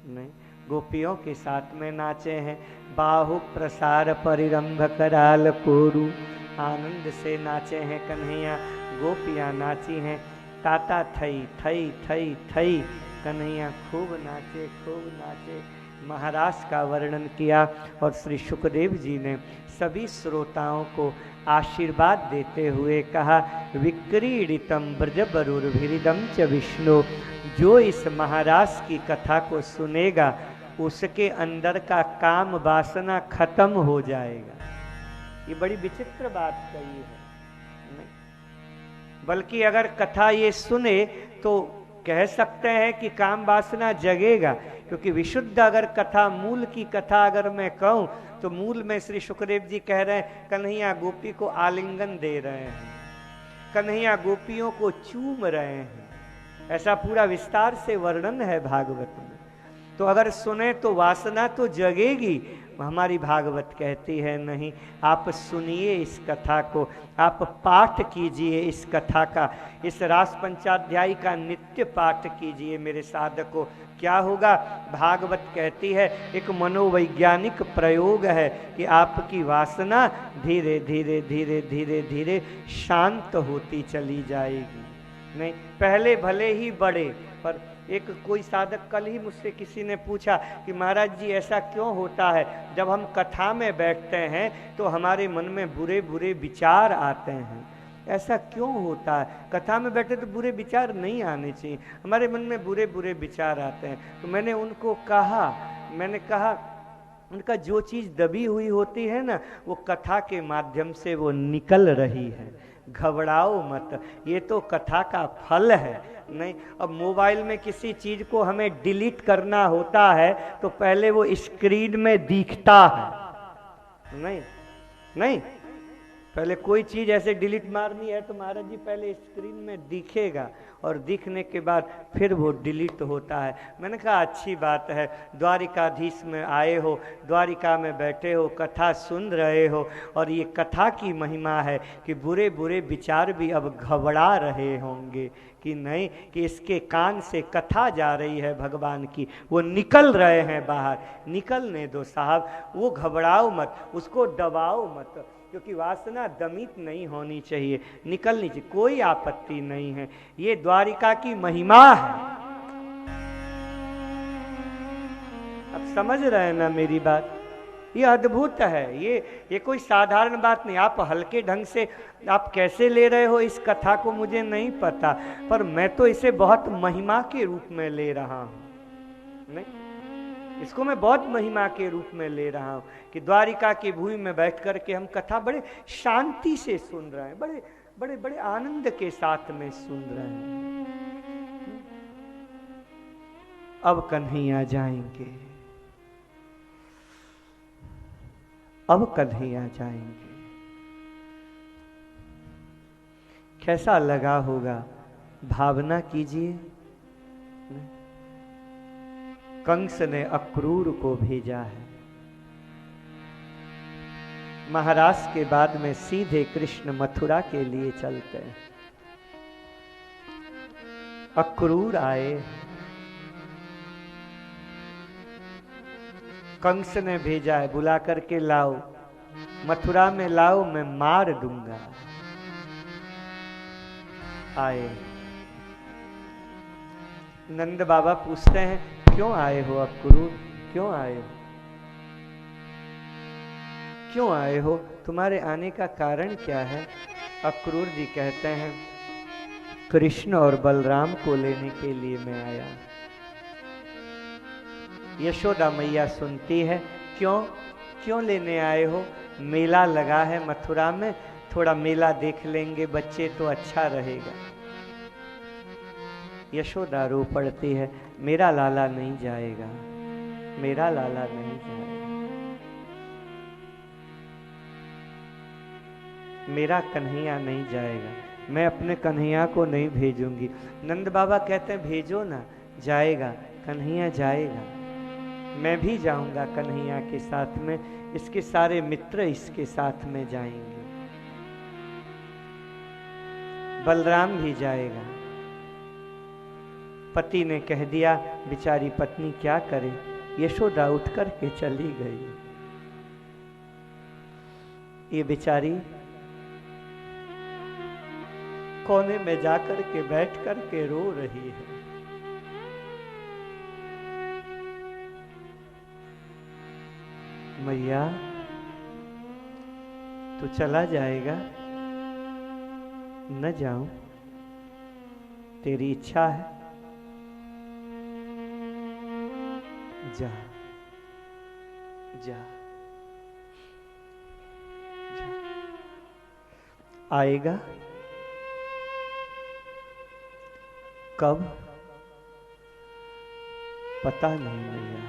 नहीं गोपियों के साथ में नाचे हैं। बाहु प्रसार परिरंभ कराल कोरु, आनंद से नाचे हैं कन्हैया, गोपियां नाची हैं। ताता थई थई थई थई, कन्हैया खूब नाचे, खूब नाचे। महारास का वर्णन किया और श्री सुखदेव जी ने सभी श्रोताओं को आशीर्वाद देते हुए कहा, विक्रीडितम ब्रजबरुर्भिरिदम च विष्णु। जो इस महारास की कथा को सुनेगा उसके अंदर का काम वासना खत्म हो जाएगा। ये बड़ी विचित्र बात कही है, बल्कि अगर कथा ये सुने तो कह सकते हैं कि काम वासना जगेगा, क्योंकि विशुद्ध अगर कथा, मूल की कथा अगर मैं कहूं तो मूल में श्री सुखदेव जी कह रहे हैं कन्हैया गोपी को आलिंगन दे रहे हैं, कन्हैया गोपियों को चूम रहे हैं, ऐसा पूरा विस्तार से वर्णन है भागवत में। तो अगर सुने तो वासना तो जगेगी। हमारी भागवत कहती है नहीं, आप सुनिए इस कथा को, आप पाठ कीजिए इस कथा का, इस रास पंचाध्यायी का नित्य पाठ कीजिए मेरे साधकों। क्या होगा? भागवत कहती है एक मनोवैज्ञानिक प्रयोग है कि आपकी वासना धीरे धीरे धीरे धीरे धीरे शांत होती चली जाएगी। नहीं, पहले भले ही बढ़े, पर एक कोई साधक, कल ही मुझसे किसी ने पूछा कि महाराज जी ऐसा क्यों होता है जब हम कथा में बैठते हैं तो हमारे मन में बुरे बुरे विचार आते हैं, ऐसा क्यों होता है? कथा में बैठे तो बुरे विचार नहीं आने चाहिए, हमारे मन में बुरे बुरे विचार आते हैं। तो मैंने उनको कहा, उनका जो चीज़ दबी हुई होती है ना, वो कथा के माध्यम से वो निकल रही है। घबराओ मत, ये तो कथा का फल है। नहीं, अब मोबाइल में किसी चीज को हमें डिलीट करना होता है तो पहले वो स्क्रीन में दिखता है। नहीं, पहले कोई चीज ऐसे डिलीट मारनी है तो महाराज जी पहले स्क्रीन में दिखेगा और दिखने के बाद फिर वो डिलीट होता है। मैंने कहा अच्छी बात है, द्वारिकाधीश में आए हो, द्वारिका में बैठे हो, कथा सुन रहे हो, और ये कथा की महिमा है कि बुरे बुरे विचार भी अब घबरा रहे होंगे कि नहीं, कि इसके कान से कथा जा रही है भगवान की, वो निकल रहे हैं बाहर। निकलने दो साहब, वो घबराओ मत, उसको दबाओ मत, क्योंकि वासना दमित नहीं होनी चाहिए, निकलनी चाहिए, कोई आपत्ति नहीं है। ये द्वारिका की महिमा है। अब समझ रहे हैं ना मेरी बात? ये अद्भुत है, ये कोई साधारण बात नहीं। आप हल्के ढंग से आप कैसे ले रहे हो इस कथा को मुझे नहीं पता, पर मैं तो इसे बहुत महिमा के रूप में ले रहा हूं। नहीं, इसको मैं बहुत महिमा के रूप में ले रहा हूं कि द्वारिका की भूमि में बैठ करके हम कथा बड़े शांति से सुन रहे हैं, बड़े बड़े बड़े आनंद के साथ में सुन रहे हैं। अब कन्हैया जाएंगे, अब कन्हैया जाएंगे। कैसा लगा होगा, भावना कीजिए। कंस ने अक्रूर को भेजा है, महाराज के बाद में सीधे कृष्ण मथुरा के लिए चलते हैं। अक्रूर आए, कंस ने भेजा है बुला करके लाओ, मथुरा में लाओ, मैं मार दूंगा। आए, नंद बाबा पूछते हैं क्यों आए हो अक्रूर, क्यों आए हो, क्यों आए हो, तुम्हारे आने का कारण क्या है? अक्रूर जी कहते हैं कृष्ण और बलराम को लेने के लिए मैं आया। यशोदा मैया सुनती है, क्यों क्यों लेने आए हो? मेला लगा है मथुरा में, थोड़ा मेला देख लेंगे बच्चे तो अच्छा रहेगा। यशोदा रो पड़ती है, मेरा लाला नहीं जाएगा, मेरा लाला नहीं जाएगा, मेरा कन्हैया नहीं जाएगा, मैं अपने कन्हैया को नहीं भेजूंगी। नंद बाबा कहते हैं भेजो ना, जाएगा कन्हैया जाएगा, मैं भी जाऊंगा कन्हैया के साथ में, इसके सारे मित्र इसके साथ में जाएंगे, बलराम भी जाएगा। पति ने कह दिया, बेचारी पत्नी क्या करे, यशोदा उठ कर के चली गई। ये बेचारी कोने में जाकर के बैठ कर के रो रही है। मैया तू चला जाएगा? न जाऊं, तेरी इच्छा है, जा जा जा। आएगा कब पता नहीं मैया।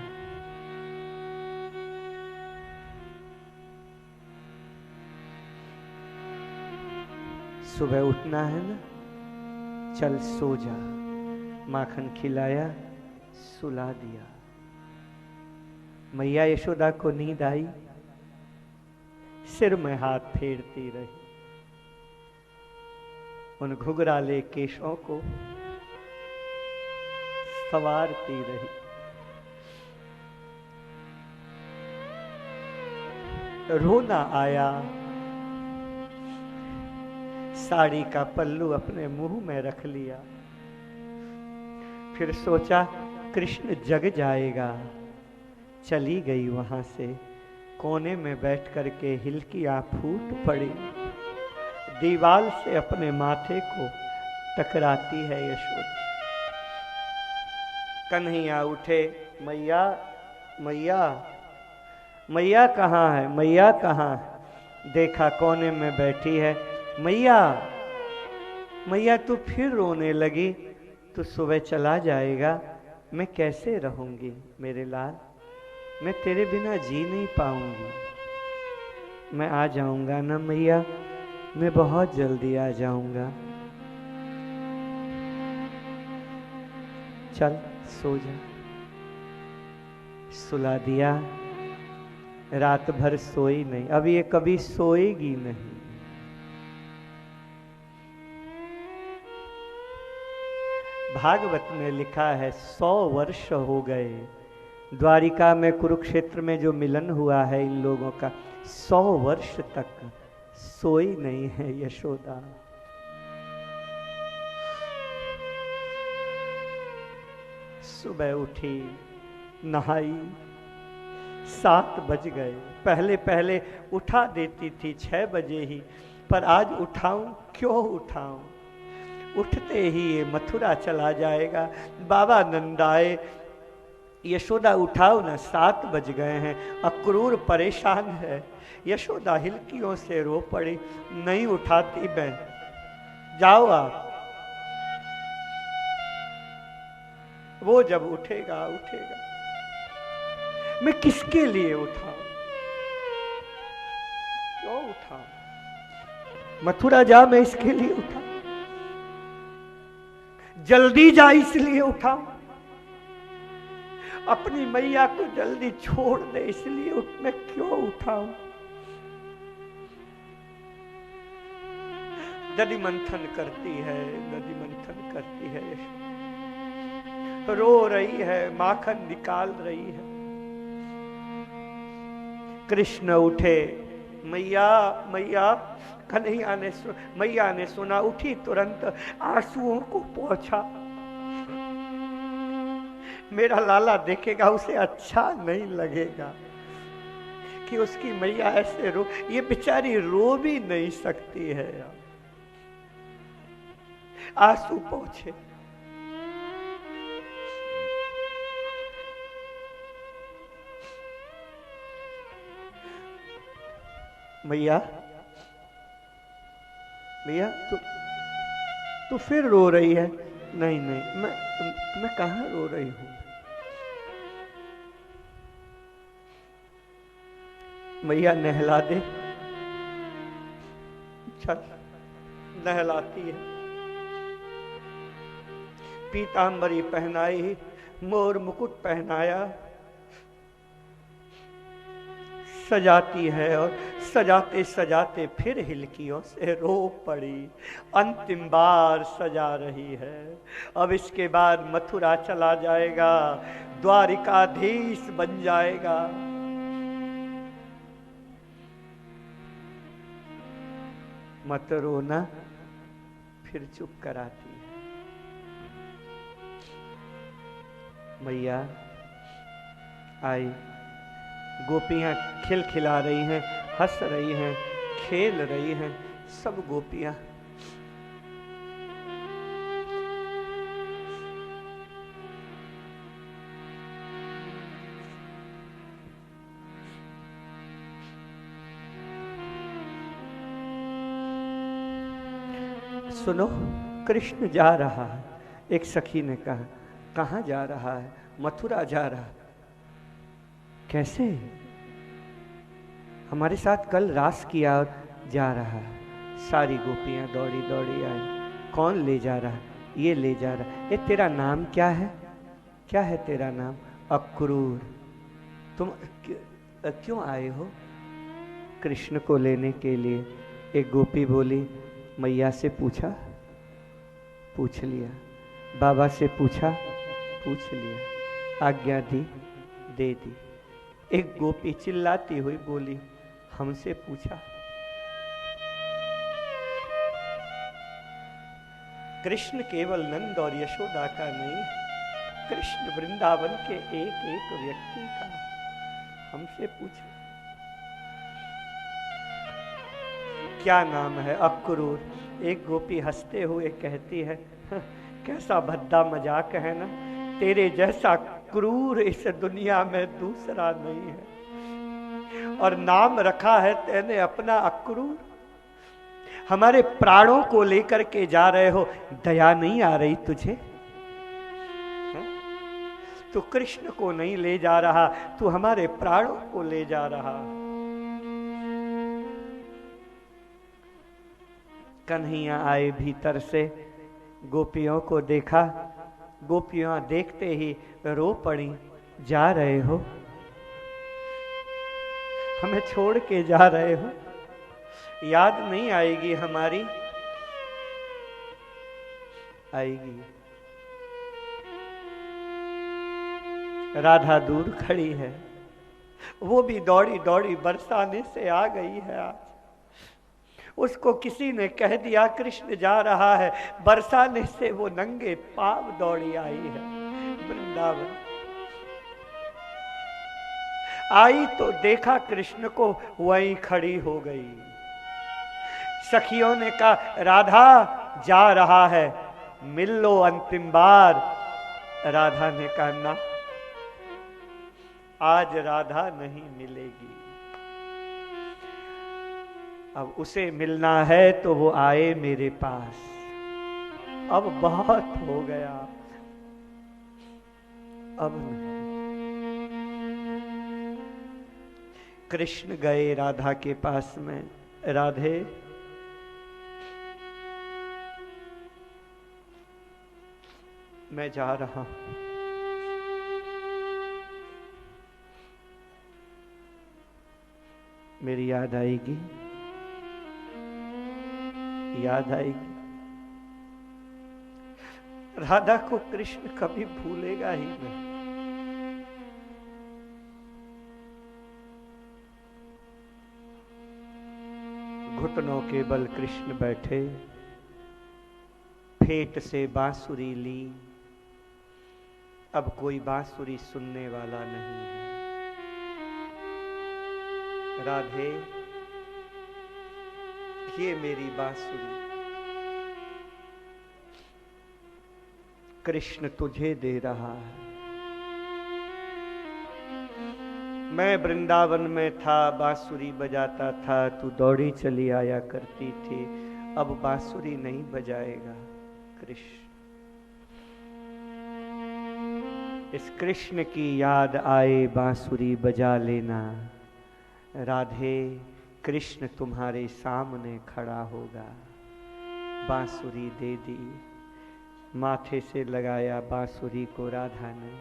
सुबह उठना है ना, चल सो जा। माखन खिलाया, सुला दिया। मैया यशोदा को नींद आई, सिर में हाथ फेरती रही, उन घुघराले केशों को संवारती रही। रोना आया, साड़ी का पल्लू अपने मुंह में रख लिया, फिर सोचा कृष्ण जग जाएगा। चली गई वहां से, कोने में बैठ करके हिलकियां फूट पड़ी, दीवार से अपने माथे को टकराती है यशोदा। कन्हैया उठे, मैया मैया मैया कहाँ है, मैया कहाँ है? देखा कोने में बैठी है। मैया मैया तू फिर रोने लगी, तू सुबह चला जाएगा, मैं कैसे रहूंगी मेरे लाल, मैं तेरे बिना जी नहीं पाऊंगी। मैं आ जाऊंगा ना मैया, मैं बहुत जल्दी आ जाऊंगा। चल सो जा। सुला दिया। रात भर सोई नहीं, अब ये कभी सोएगी नहीं। भागवत में लिखा है 100 वर्ष हो गए, द्वारिका में कुरुक्षेत्र में जो मिलन हुआ है इन लोगों का, 100 वर्ष तक सोई नहीं है यशोदा। सुबह उठी, नहाई, 7 बज गए। पहले पहले उठा देती थी 6 बजे ही, पर आज उठाऊं, क्यों उठाऊं? उठते ही ये मथुरा चला जाएगा। बाबा नंद आए, यशोदा उठाओ ना, 7 बज गए हैं। अक्रूर परेशान है। यशोदा हिलकियों से रो पड़ी, नहीं उठाती मैं, जाओ आप। वो जब उठेगा उठेगा, मैं किसके लिए उठाऊं, क्यों उठाऊं? मथुरा जा मैं इसके लिए उठा, जल्दी जा इसलिए उठाऊं, अपनी मैया को जल्दी छोड़ दे इसलिए मैं क्यों उठाऊं? दधि मंथन करती है, दधि मंथन करती है, रो रही है, माखन निकाल रही है। कृष्ण उठे, मैया मैया। कन्हैया ने मैया ने सुना, उठी तुरंत, आंसुओं को पोंछा। मेरा लाला देखेगा उसे अच्छा नहीं लगेगा कि उसकी मैया ऐसे रो, ये बेचारी रो भी नहीं सकती है यार। आंसू पहुंचे। मैया मैया तू फिर रो रही है? नहीं नहीं, मैं कहां रो रही हूं। मैया नहला दे। चल, नहलाती है। पीतांबरी पहनाई, मोर मुकुट पहनाया, सजाती है और सजाते सजाते फिर हिलकियों से रो पड़ी। अंतिम बार सजा रही है। अब इसके बाद मथुरा चला जाएगा, द्वारिकाधीश बन जाएगा। मत रोना, फिर चुप कराती है। मैया आई। गोपियां खिलखिला रही हैं, हंस रही हैं, खेल रही हैं, सब गोपियां। सुनो, कृष्ण जा रहा है। एक सखी ने कहा, कहाँ जा रहा है? मथुरा जा रहा है। कैसे? हमारे साथ कल रास किया और जा रहा है। सारी गोपियां दौड़ी दौड़ी आई। कौन ले जा रहा है? ये ले जा रहा है। ये तेरा नाम क्या है? क्या है तेरा नाम? अक्रूर। तुम क्यों आए हो? कृष्ण को लेने के लिए। एक गोपी बोली, मैया से पूछा? पूछ लिया। बाबा से पूछा? पूछ लिया। आज्ञा दी? दे दी। एक गोपी चिल्लाती हुई बोली, हमसे पूछा? कृष्ण केवल नंद और यशोदा का नहीं, कृष्ण वृंदावन के एक एक व्यक्ति का। हमसे पूछा क्या नाम है? अक्रूर। एक गोपी हंसते हुए कहती है, कैसा भद्दा मजाक है ना, तेरे जैसा क्रूर इस दुनिया में दूसरा नहीं है। और नाम रखा है तेने अपना अक्रूर। हमारे प्राणों को लेकर के जा रहे हो, दया नहीं आ रही तुझे? तू कृष्ण को नहीं ले जा रहा, तू हमारे प्राणों को ले जा रहा। कन्हैया आए भीतर से, गोपियों को देखा। गोपियां देखते ही रो पड़ी। जा रहे हो? हमें छोड़ के जा रहे हो? याद नहीं आएगी हमारी? आएगी। राधा दूर खड़ी है, वो भी दौड़ी दौड़ी बरसाने से आ गई है। आज उसको किसी ने कह दिया कृष्ण जा रहा है, बरसाने से वो नंगे पांव दौड़ी आई है वृंदावन। आई तो देखा कृष्ण को, वहीं खड़ी हो गई। सखियों ने कहा, राधा जा रहा है, मिल लो अंतिम बार। राधा ने कहा, ना, आज राधा नहीं मिलेगी। अब उसे मिलना है तो वो आए मेरे पास। अब बहुत हो गया, अब नहीं। कृष्ण गए राधा के पास में, राधे मैं जा रहा हूं, मेरी याद आएगी? याद आएगी। राधा को कृष्ण कभी भूलेगा ही नहीं। घुटनों के बल कृष्ण बैठे, फेंट से बांसुरी ली, अब कोई बांसुरी सुनने वाला नहीं है। राधे, ये मेरी बांसुरी कृष्ण तुझे दे रहा है। मैं वृंदावन में था, बांसुरी बजाता था, तू दौड़ी चली आया करती थी। अब बांसुरी नहीं बजाएगा कृष्ण। इस कृष्ण की याद आए बांसुरी बजा लेना। राधे, कृष्ण तुम्हारे सामने खड़ा होगा। बांसुरी दे दी, माथे से लगाया बांसुरी को राधा ने,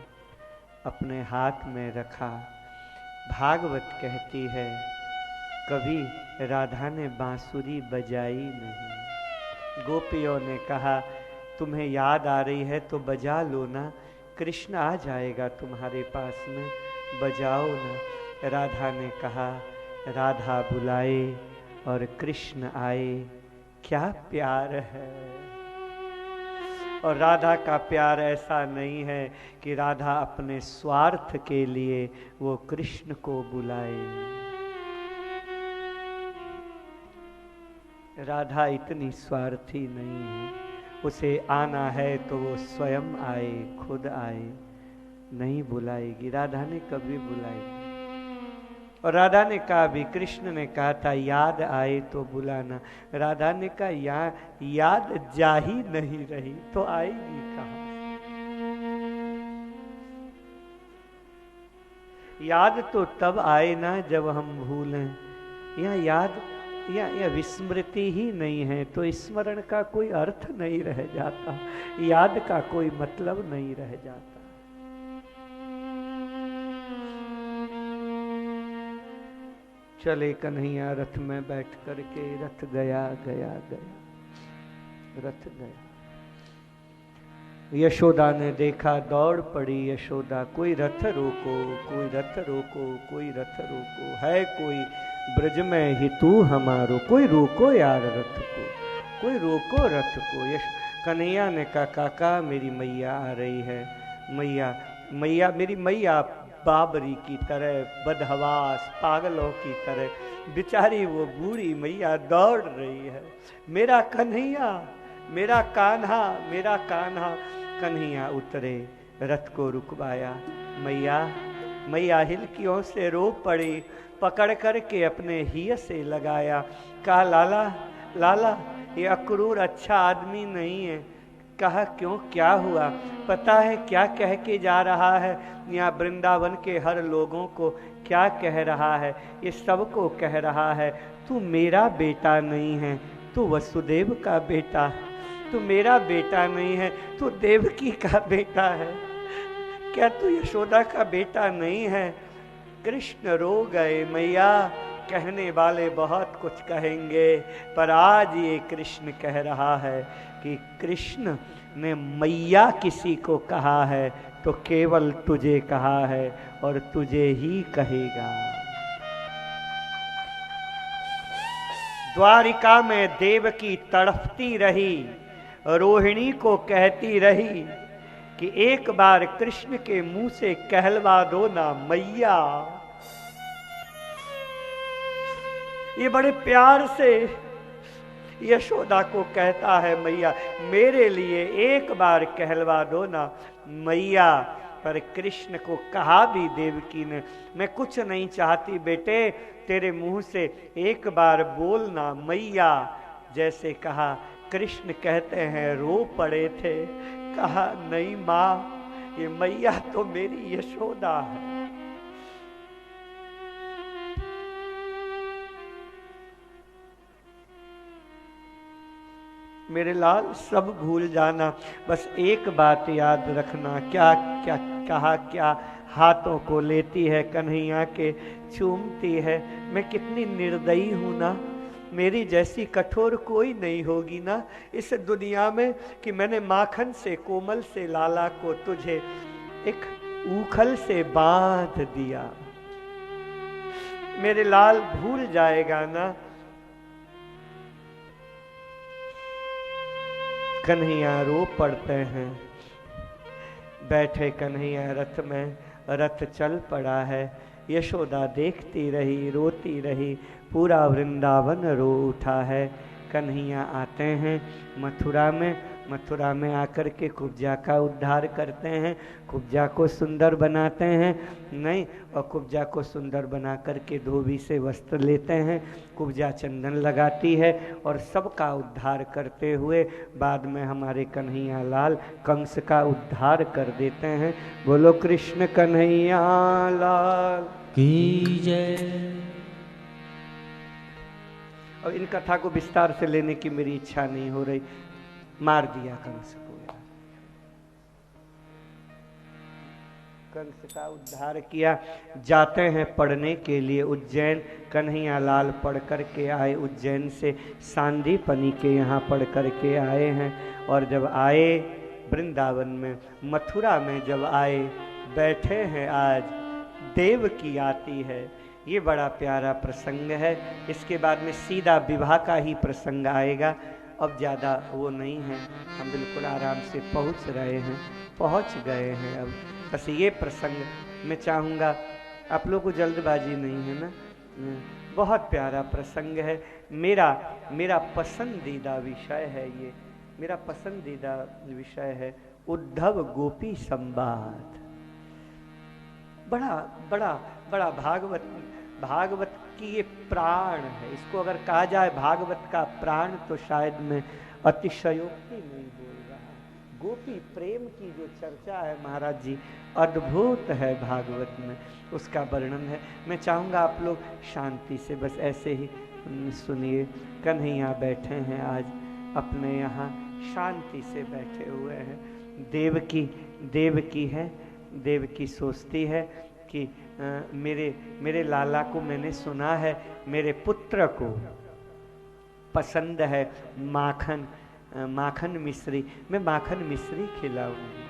अपने हाथ में रखा। भागवत कहती है कभी राधा ने बांसुरी बजाई नहीं। गोपियों ने कहा तुम्हें याद आ रही है तो बजा लो ना, कृष्ण आ जाएगा तुम्हारे पास में, बजाओ ना। राधा ने कहा राधा बुलाए और कृष्ण आए, क्या प्यार है। और राधा का प्यार ऐसा नहीं है कि राधा अपने स्वार्थ के लिए वो कृष्ण को बुलाए। राधा इतनी स्वार्थी नहीं है, उसे आना है तो वो स्वयं आए, खुद आए, नहीं बुलाएगी। राधा ने कभी बुलाई। और राधा ने कहा भी, कृष्ण ने कहा था याद आए तो बुलाना। राधा ने कहा याद जा ही नहीं रही तो आएगी कहाँ। याद तो तब आए ना जब हम भूलें। यह याद या विस्मृति ही नहीं है तो स्मरण का कोई अर्थ नहीं रह जाता, याद का कोई मतलब नहीं रह जाता। चले कन्हैया रथ में बैठ करके, रथ गया गया गया, रथ गया। यशोदा ने देखा, दौड़ पड़ी यशोदा, कोई रथ रोको, कोई रथ रोको, कोई रथ रोको, है कोई ब्रज में ही तू हमारो, कोई रोको यार रथ को, कोई रोको रथ को। कन्हैया ने कहा काका मेरी मैया आ रही है। मैया मैया मेरी मैया बाबरी की तरह, बदहवास पागलों की तरह बेचारी वो बूढ़ी मैया दौड़ रही है। मेरा कन्हैया, मेरा कान्हा, मेरा कान्हा। कन्हैया उतरे, रथ को रुकवाया। मैया मैया हिलकियों से रो पड़ी, पकड़ करके अपने हिय से लगाया। कहा लाला लाला ये अक्रूर अच्छा आदमी नहीं है। कहा क्यों, क्या हुआ? पता है क्या कह के जा रहा है? यहाँ वृंदावन के हर लोगों को क्या कह रहा है? ये सबको कह रहा है तू मेरा बेटा नहीं है, तू वसुदेव का बेटा है। तू मेरा बेटा नहीं है, तू देवकी का बेटा है। क्या तू यशोदा का बेटा नहीं है? कृष्ण रो गए। मैया कहने वाले बहुत कुछ कहेंगे, पर आज ये कृष्ण कह रहा है कि कृष्ण ने मैया किसी को कहा है तो केवल तुझे कहा है और तुझे ही कहेगा। द्वारिका में देवकी तड़पती रही, रोहिणी को कहती रही कि एक बार कृष्ण के मुंह से कहलवा दो ना मैया। ये बड़े प्यार से यशोदा को कहता है मैया मेरे लिए एक बार कहलवा दो ना मैया। पर कृष्ण को कहा भी देवकी ने, मैं कुछ नहीं चाहती बेटे, तेरे मुंह से एक बार बोलना मैया। जैसे कहा, कृष्ण कहते हैं रो पड़े थे। कहा नहीं माँ, ये मैया तो मेरी यशोदा है। मेरे लाल सब भूल जाना, बस एक बात याद रखना। क्या क्या कहा, क्या हाथों को लेती है कन्हैया के, चूमती है। मैं कितनी निर्दयी हूं ना, मेरी जैसी कठोर कोई नहीं होगी ना इस दुनिया में कि मैंने माखन से कोमल से लाला को तुझे एक ऊखल से बांध दिया। मेरे लाल भूल जाएगा ना। कन्हैया रो पड़ते हैं। बैठे कन्हैया रथ में, रथ चल पड़ा है। यशोदा देखती रही, रोती रही, पूरा वृंदावन रो उठा है। कन्हैया आते हैं मथुरा में, मथुरा में आकर के कुब्जा का उद्धार करते हैं, कुब्जा को सुंदर बनाते हैं, नहीं, और कुब्जा को सुंदर बना करके धोबी से वस्त्र लेते हैं, कुब्जा चंदन लगाती है और सबका उद्धार करते हुए बाद में हमारे कन्हैया लाल कंस का उद्धार कर देते हैं। बोलो कृष्ण कन्हैया लाल
की जय।
और इन कथा को विस्तार से लेने की मेरी इच्छा नहीं हो रही, मार दिया कंस को। कंस का उद्धार किया। जाते हैं पढ़ने के लिए उज्जैन, कन्हैया लाल पढ़ कर के आए उज्जैन से, सांदीपनी के यहाँ पढ़ कर के आए हैं। और जब आए वृंदावन में, मथुरा में जब आए, बैठे हैं आज, देव की आती है। ये बड़ा प्यारा प्रसंग है। इसके बाद में सीधा विवाह का ही प्रसंग आएगा। अब ज़्यादा वो नहीं है, हम बिल्कुल आराम से पहुंच रहे हैं, पहुंच गए हैं। अब बस ये प्रसंग मैं चाहूँगा, आप लोग को जल्दबाजी नहीं है ना, बहुत प्यारा प्रसंग है। मेरा पसंदीदा विषय है ये, मेरा पसंदीदा विषय है उद्धव गोपी संवाद। बड़ा बड़ा बड़ा भागवत की ये प्राण है। इसको अगर कहा जाए भागवत का प्राण तो शायद मैं अतिशयोक्ति नहीं बोल रहा। गोपी प्रेम की जो चर्चा है महाराज जी, अद्भुत है भागवत में, उसका वर्णन है। मैं चाहूँगा आप लोग शांति से बस ऐसे ही सुनिए। कन्हैया बैठे हैं आज अपने यहाँ, शांति से बैठे हुए हैं। देवकी है, देवकी सोचती है कि मेरे लाला को मैंने सुना है, मेरे पुत्र को पसंद है माखन मिश्री, मैं माखन मिश्री खिलाऊंगी।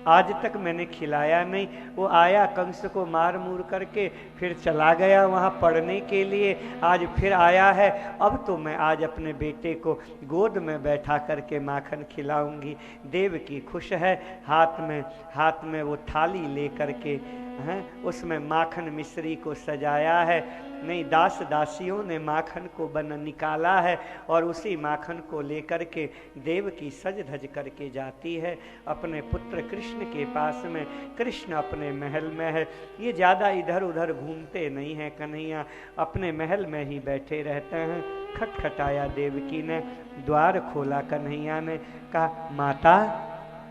आज तक मैंने खिलाया नहीं। वो आया कंस को मार मूर करके, फिर चला गया वहाँ पढ़ने के लिए, आज फिर आया है। अब तो मैं आज अपने बेटे को गोद में बैठा करके माखन खिलाऊंगी। देवकी खुश है, हाथ में वो थाली ले करके हैं, उसमें माखन मिश्री को सजाया है। नहीं, दास दासियों ने माखन को निकाला है और उसी माखन को लेकर के देवकी सज धज करके जाती है अपने पुत्र कृष्ण के पास में। कृष्ण अपने महल में है, ये ज़्यादा इधर उधर घूमते नहीं हैं। कन्हैया अपने महल में ही बैठे रहते हैं। खटखटाया देवकी ने, द्वार खोला कन्हैया ने, कहा माता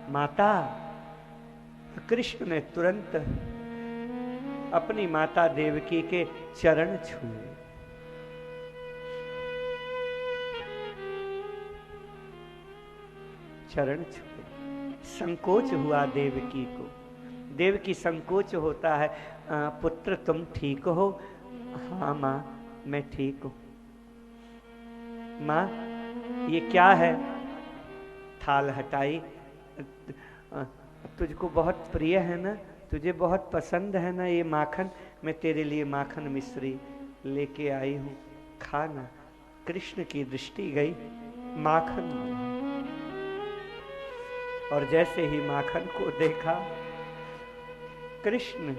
माता। कृष्ण ने तुरंत अपनी माता देवकी के चरण छुए। संकोच हुआ देवकी को। देवकी संकोच होता है, पुत्र तुम ठीक हो? हाँ माँ मैं ठीक हूँ। माँ ये क्या है? थाल हटाई, तुझको बहुत प्रिय है ना, तुझे बहुत पसंद है ना ये माखन, मैं तेरे लिए माखन मिश्री लेके आई हूँ, खाना। कृष्ण की दृष्टि गई माखन और जैसे ही माखन को देखा, कृष्ण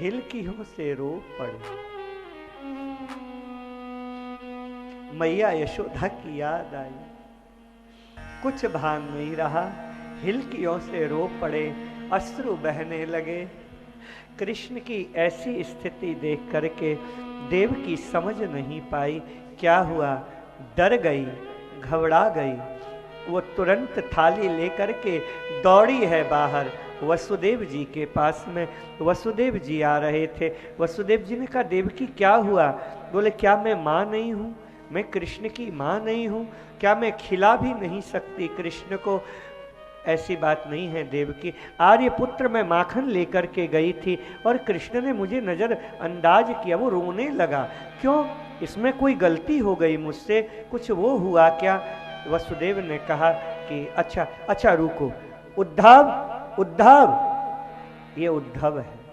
हिलकियों से रो पड़े। मैया यशोदा की याद आई, कुछ भान नहीं रहा, हिलकियों से रो पड़े, अश्रु बहने लगे। कृष्ण की ऐसी स्थिति देख करके देवकी समझ नहीं पाई क्या हुआ, डर गई, घबरा गई। वो तुरंत थाली लेकर के दौड़ी है बाहर वसुदेव जी के पास में। वसुदेव जी आ रहे थे। वसुदेव जी ने कहा देवकी क्या हुआ? बोले क्या मैं माँ नहीं हूँ? मैं कृष्ण की माँ नहीं हूँ? क्या मैं खिला भी नहीं सकती कृष्ण को? ऐसी बात नहीं है देवकी, आर्यपुत्र में माखन लेकर के गई थी और कृष्ण ने मुझे नजर अंदाज किया, वो रोने लगा। क्यों? इसमें कोई गलती हो गई मुझसे, कुछ वो हुआ क्या? वसुदेव ने कहा कि अच्छा रुको, उद्धव, ये उद्धव है।